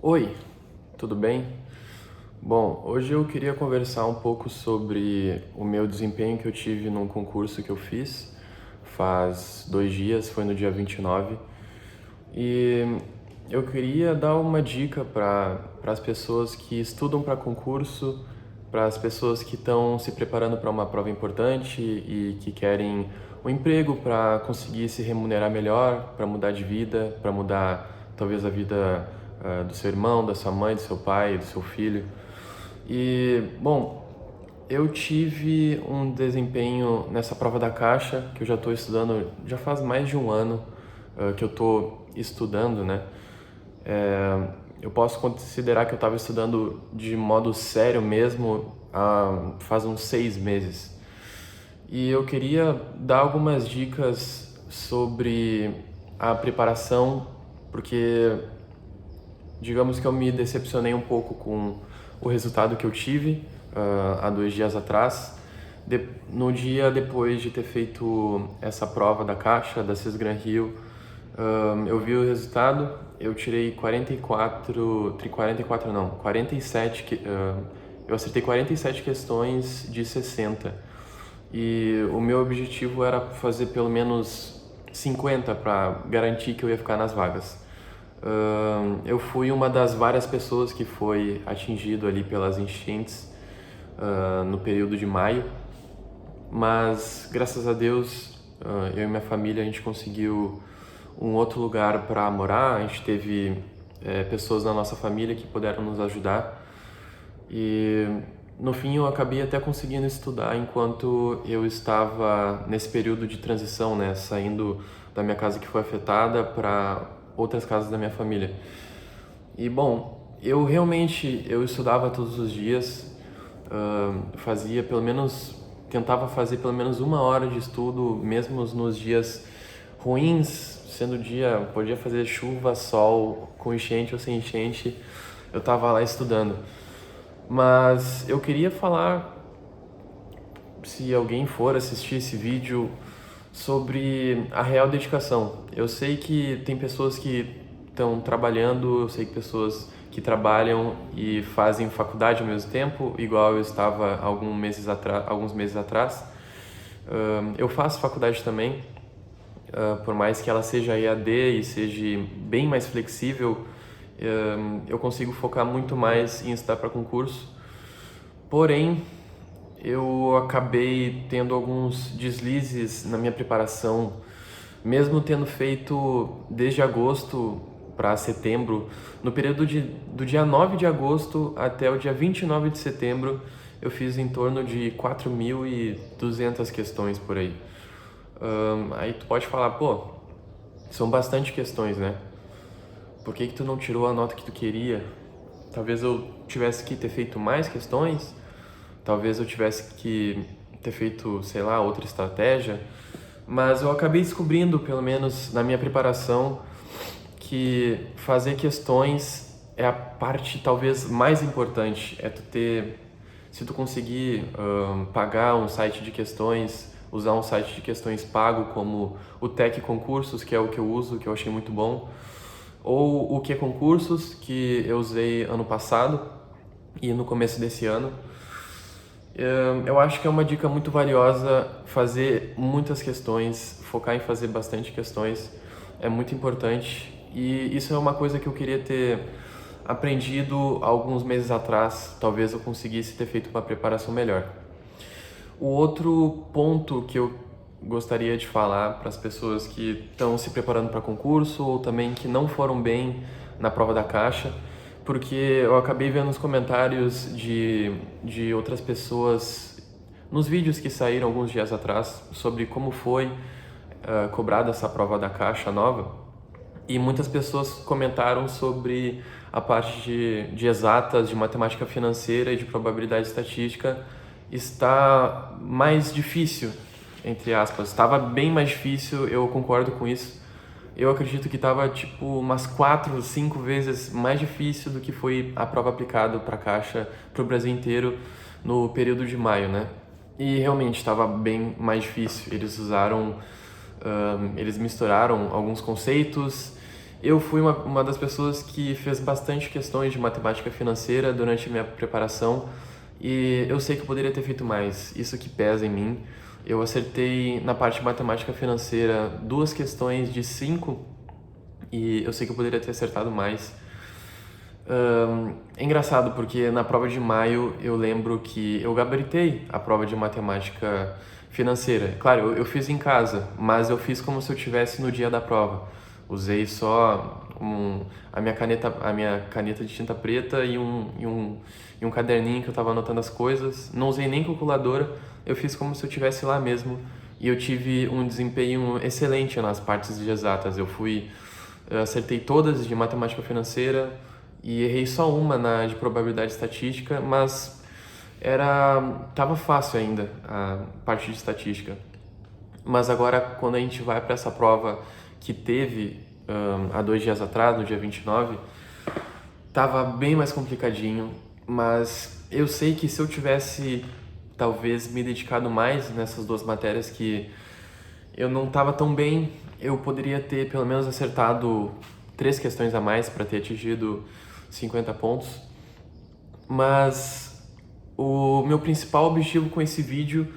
Oi, tudo bem? Bom, hoje eu queria conversar um pouco sobre o meu desempenho que eu tive num concurso que eu fiz faz 2 dias, foi no dia 29. E eu queria dar uma dica para as pessoas que estudam para concurso, para as pessoas que estão se preparando para uma prova importante e que querem um emprego para conseguir se remunerar melhor, para mudar de vida, para mudar talvez a vida do seu irmão, da sua mãe, do seu pai, do seu filho. E, bom, eu tive um desempenho nessa prova da Caixa, que eu já estou estudando, já faz mais de um ano que eu estou estudando, né? Eu posso considerar que eu estava estudando de modo sério mesmo faz uns 6 meses. E eu queria dar algumas dicas sobre a preparação, porque digamos que eu me decepcionei um pouco com o resultado que eu tive há 2 dias atrás. No dia depois de ter feito essa prova da Caixa, da Cisgran Rio, eu vi o resultado, eu tirei 44 não, 47, eu acertei 47 questões de 60. E o meu objetivo era fazer pelo menos 50 para garantir que eu ia ficar nas vagas. Eu fui uma das várias pessoas que foi atingido ali pelas enchentes no período de maio, mas graças a Deus eu e minha família a gente conseguiu um outro lugar para morar. A gente teve pessoas na nossa família que puderam nos ajudar e no fim eu acabei até conseguindo estudar enquanto eu estava nesse período de transição, né, saindo da minha casa que foi afetada para outras casas da minha família. E bom, eu estudava todos os dias, fazia pelo menos, tentava fazer pelo menos 1 hora de estudo, mesmo nos dias ruins, sendo dia, podia fazer chuva, sol, com enchente ou sem enchente, eu estava lá estudando. Mas eu queria falar, se alguém for assistir esse vídeo, sobre a real dedicação. Eu sei que tem pessoas que estão trabalhando, eu sei que pessoas que trabalham e fazem faculdade ao mesmo tempo, igual eu estava alguns meses atrás. Eu faço faculdade também, por mais que ela seja EAD e seja bem mais flexível, eu consigo focar muito mais em estudar para concurso. Porém, eu acabei tendo alguns deslizes na minha preparação, mesmo tendo feito desde agosto para setembro. No período do dia 9 de agosto até o dia 29 de setembro, eu fiz em torno de 4.200 questões por aí. Aí tu pode falar, pô, são bastante questões, né? Por que tu não tirou a nota que tu queria? Talvez eu tivesse que ter feito mais questões, talvez eu tivesse que ter feito, sei lá, outra estratégia, mas eu acabei descobrindo, pelo menos na minha preparação, que fazer questões é a parte talvez mais importante. É tu ter, se tu conseguir pagar um site de questões, usar um site de questões pago como o Tech Concursos, que é o que eu uso, que eu achei muito bom, ou o Q Concursos, que eu usei ano passado e no começo desse ano. Eu acho que é uma dica muito valiosa fazer muitas questões, focar em fazer bastante questões, é muito importante. E isso é uma coisa que eu queria ter aprendido alguns meses atrás, talvez eu conseguisse ter feito uma preparação melhor. O outro ponto que eu gostaria de falar para as pessoas que estão se preparando para concurso ou também que não foram bem na prova da Caixa, porque eu acabei vendo os comentários de outras pessoas nos vídeos que saíram alguns dias atrás sobre como foi cobrada essa prova da Caixa nova, e muitas pessoas comentaram sobre a parte de exatas, de matemática financeira e de probabilidade estatística está mais difícil, entre aspas. Estava bem mais difícil, eu concordo com isso. Eu acredito que estava tipo umas 4, 5 vezes mais difícil do que foi a prova aplicada para a Caixa para o Brasil inteiro no período de maio, né? E realmente estava bem mais difícil. Eles misturaram alguns conceitos Eu fui uma das pessoas que fez bastante questões de matemática financeira durante a minha preparação e eu sei que eu poderia ter feito mais, isso que pesa em mim. Eu acertei na parte de matemática financeira 2 questões de 5 e eu sei que eu poderia ter acertado mais. É engraçado porque na prova de maio eu lembro que eu gabaritei a prova de matemática financeira. Claro, eu fiz em casa, mas eu fiz como se eu tivesse no dia da prova. Usei só a minha caneta de tinta preta e um caderninho que eu estava anotando as coisas. Não usei nem calculadora, eu fiz como se eu estivesse lá mesmo. E eu tive um desempenho excelente nas partes de exatas. Eu acertei todas de matemática financeira e errei só uma na de probabilidade estatística, mas tava fácil ainda a parte de estatística. Mas agora, quando a gente vai para essa prova que teve há 2 dias atrás, no dia 29, tava bem mais complicadinho, mas eu sei que se eu tivesse talvez me dedicado mais nessas 2 matérias que eu não estava tão bem, eu poderia ter pelo menos acertado 3 questões a mais para ter atingido 50 pontos. Mas o meu principal objetivo com esse vídeo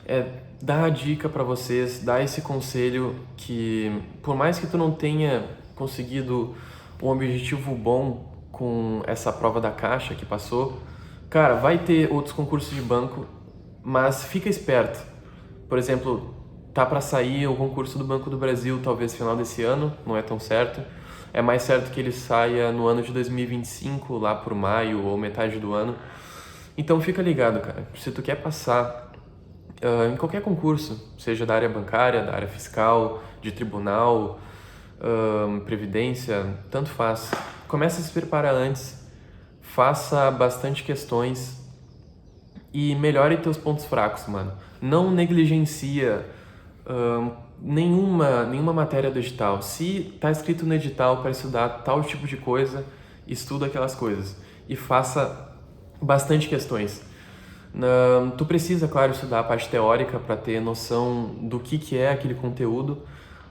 é dar a dica para vocês, dar esse conselho que por mais que tu não tenha conseguido um objetivo bom com essa prova da Caixa que passou, cara, vai ter outros concursos de banco, mas fica esperto. Por exemplo, tá para sair o concurso do Banco do Brasil, talvez final desse ano, não é tão certo. É mais certo que ele saia no ano de 2025, lá por maio ou metade do ano. Então fica ligado, cara. Se tu quer passar em qualquer concurso, seja da área bancária, da área fiscal, de tribunal, previdência, tanto faz. Comece a se preparar antes, faça bastante questões e melhore teus pontos fracos, mano. Não negligencia nenhuma matéria do edital. Se tá escrito no edital para estudar tal tipo de coisa, estuda aquelas coisas e faça bastante questões. Tu precisa, claro, estudar a parte teórica para ter noção do que é aquele conteúdo,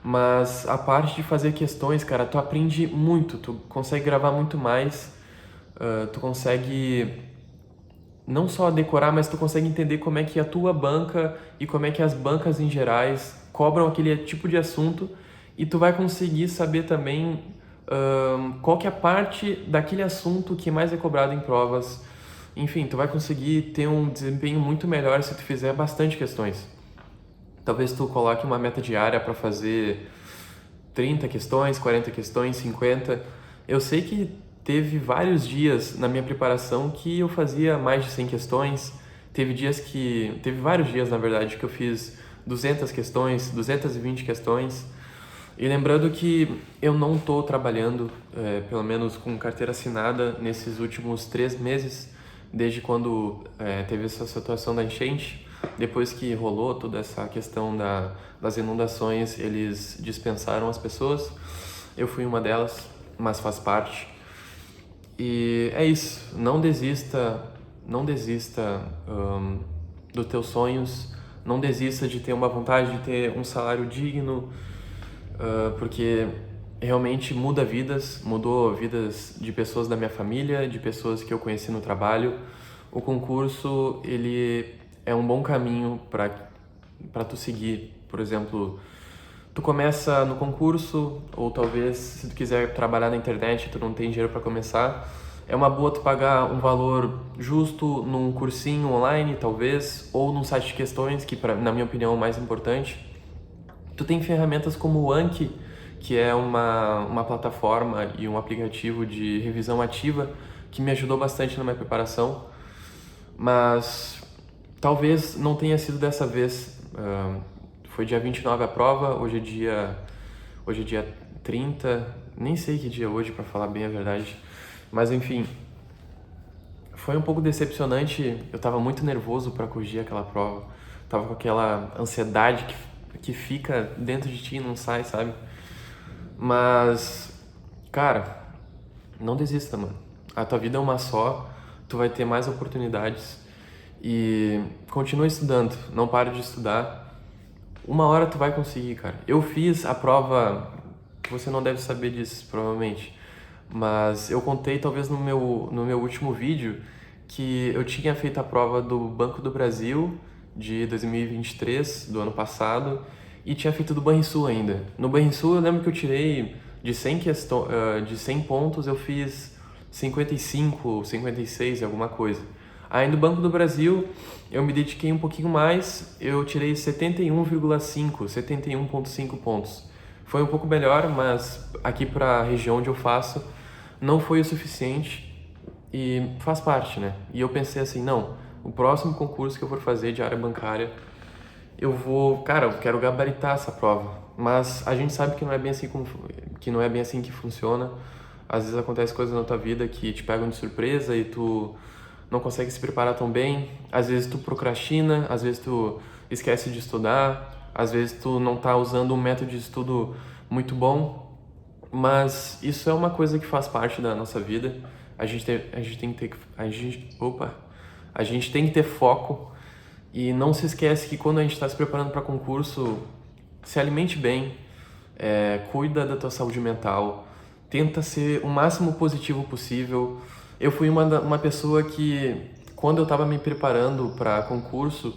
mas a parte de fazer questões, cara, tu aprende muito, tu consegue gravar muito mais, tu consegue não só decorar, mas tu consegue entender como é que a tua banca e como é que as bancas em gerais cobram aquele tipo de assunto e tu vai conseguir saber também qual que é a parte daquele assunto que mais é cobrado em provas. Enfim, tu vai conseguir ter um desempenho muito melhor se tu fizer bastante questões. Talvez tu coloque uma meta diária para fazer 30 questões, 40 questões, 50. Eu sei que teve vários dias na minha preparação que eu fazia mais de 100 questões. Teve vários dias, na verdade, que eu fiz 200 questões, 220 questões. E lembrando que eu não estou trabalhando, pelo menos com carteira assinada, nesses últimos 3 meses, desde quando teve essa situação da enchente. Depois que rolou toda essa questão das inundações, eles dispensaram as pessoas. Eu fui uma delas, mas faz parte. E é isso, não desista dos teus sonhos, não desista de ter uma vontade de ter um salário digno, porque realmente mudou vidas de pessoas da minha família, de pessoas que eu conheci no trabalho. O concurso, ele é um bom caminho para tu seguir. Por exemplo, tu começa no concurso, ou talvez se tu quiser trabalhar na internet e tu não tem dinheiro para começar, é uma boa tu pagar um valor justo num cursinho online, talvez, ou num site de questões, que na minha opinião é o mais importante. Tu tem ferramentas como o Anki, que é uma plataforma e um aplicativo de revisão ativa que me ajudou bastante na minha preparação, mas talvez não tenha sido dessa vez. Foi dia 29 a prova, hoje é dia 30, nem sei que dia é hoje, para falar bem a verdade, mas enfim, foi um pouco decepcionante. Eu estava muito nervoso para corrigir aquela prova, tava com aquela ansiedade que fica dentro de ti e não sai, sabe? Mas, cara, não desista, mano. A tua vida é uma só, tu vai ter mais oportunidades e continua estudando, não pare de estudar. Uma hora tu vai conseguir, cara. Eu fiz a prova você não deve saber disso, provavelmente. Mas eu contei, talvez, no meu último vídeo, que eu tinha feito a prova do Banco do Brasil de 2023, do ano passado, e tinha feito do Banrisul ainda. No Banrisul eu lembro que eu tirei de 100 pontos, eu fiz 55, 56, alguma coisa. Aí no Banco do Brasil eu me dediquei um pouquinho mais, eu tirei 71,5, 71,5 pontos. Foi um pouco melhor, mas aqui para a região onde eu faço não foi o suficiente e faz parte, né? E eu pensei assim, não, o próximo concurso que eu for fazer de área bancária, eu quero gabaritar essa prova. Mas a gente sabe que não é bem assim que não é bem assim que funciona. Às vezes acontece coisas na tua vida que te pegam de surpresa e tu não consegue se preparar tão bem. Às vezes tu procrastina, às vezes tu esquece de estudar, às vezes tu não tá usando um método de estudo muito bom. Mas isso é uma coisa que faz parte da nossa vida. A gente tem que ter foco e não se esquece que quando a gente está se preparando para concurso, se alimente bem, cuida da tua saúde mental, tenta ser o máximo positivo possível. Eu fui uma pessoa que, quando eu estava me preparando para concurso,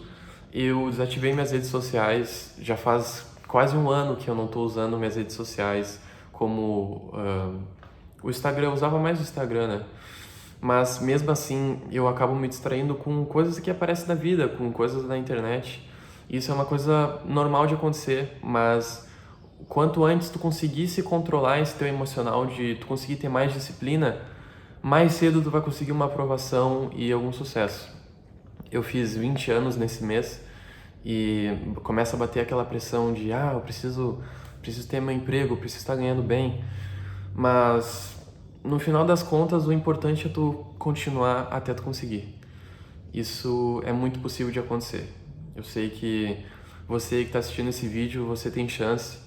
eu desativei minhas redes sociais. Já faz quase um ano que eu não estou usando minhas redes sociais, como o Instagram. Eu usava mais o Instagram, né? Mas mesmo assim eu acabo me distraindo com coisas que aparecem na vida, com coisas na internet. Isso é uma coisa normal de acontecer, mas quanto antes tu conseguir se controlar esse teu emocional, de tu conseguir ter mais disciplina, mais cedo tu vai conseguir uma aprovação e algum sucesso. Eu fiz 20 anos nesse mês e começa a bater aquela pressão de eu preciso ter meu emprego, eu preciso estar ganhando bem. Mas no final das contas, o importante é tu continuar até tu conseguir. Isso é muito possível de acontecer. Eu sei que você que está assistindo esse vídeo, você tem chance.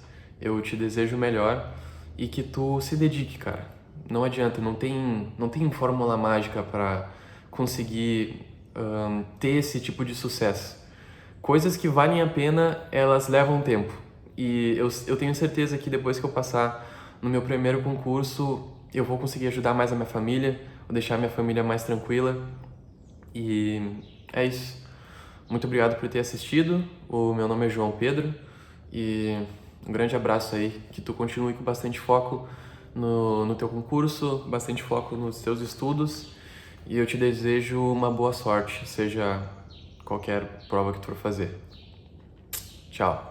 Eu te desejo o melhor e que tu se dedique, cara. Não adianta, não tem fórmula mágica para conseguir ter esse tipo de sucesso. Coisas que valem a pena, elas levam tempo. E eu tenho certeza que depois que eu passar no meu primeiro concurso, eu vou conseguir ajudar mais a minha família, vou deixar a minha família mais tranquila. E é isso. Muito obrigado por ter assistido. O meu nome é João Pedro e um grande abraço aí. Que tu continue com bastante foco no teu concurso, bastante foco nos teus estudos. E eu te desejo uma boa sorte, seja qualquer prova que tu for fazer. Tchau.